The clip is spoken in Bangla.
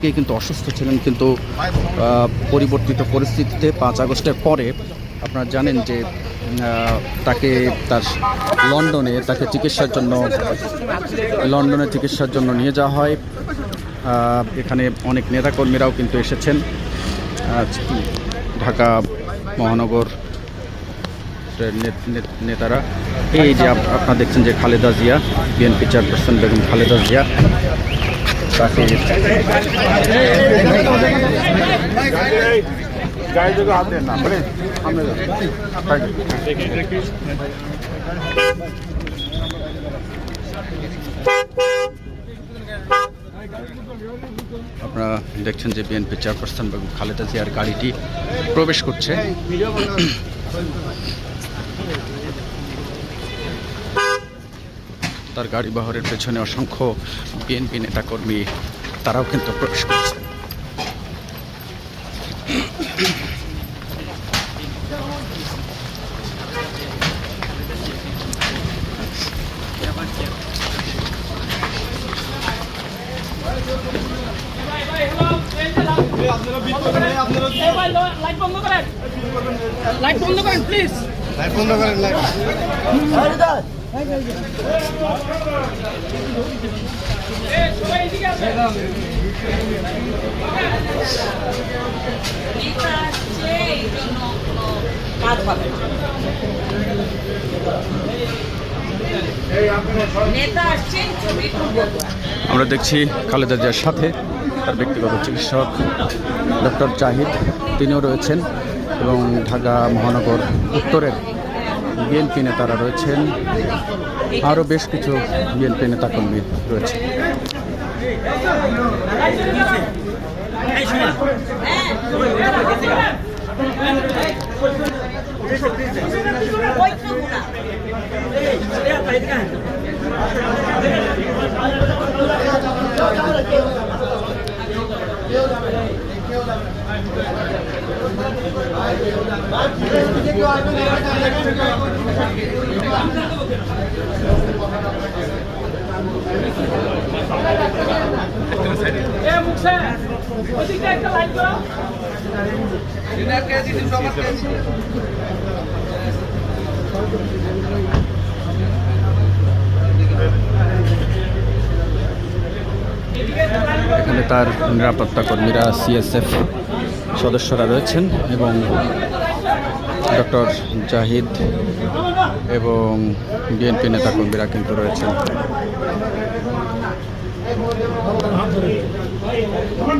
থেকেই কিন্তু অসুস্থ ছিলেন, কিন্তু পরিবর্তিত পরিস্থিতিতে 5 আগস্টের পরে আপনারা জানেন যে তাকে তার তাকে লন্ডনে চিকিৎসার জন্য নিয়ে যাওয়া হয়। এখানে অনেক নেতাকর্মীরাও কিন্তু এসেছেন। ঢাকা মহানগর নেতারা, এই যে আপনারা দেখছেন যে খালেদা জিয়া, বিএনপি চেয়ারপারসন বেগম খালেদা জিয়া, তাকে আপনারা দেখছেন যে বিএনপি চেয়ারপারসন বেগম খালেদা জিয়ার গাড়িটি প্রবেশ করছে। তার গাড়ি বহরের পেছনে অসংখ্য বিএনপি নেতাকর্মী, তারাও কিন্তু প্রবেশ করছে। লাইট বন্ধ করেন প্লিজ। লাইট বন্ধ করেন। আমরা দেখছি খালেদা জিয়ার সাথে তার ব্যক্তিগত চিকিৎসক ডক্টর জাহিদ, তিনিও রয়েছেন, এবং ঢাকা মহানগর উত্তরের বিএনপি নেতারা রয়েছেন, আরও বেশ কিছু বিএনপি নেতাকর্মী রয়েছে। এখানে তার নিরাপত্তা কর্মীরা, সিএসএফ সদস্যরা রয়েছেন, এবং ডক্টর জাহিদ এবং বিএনপি নেতাকর্মীরা কিন্তু রয়েছেন।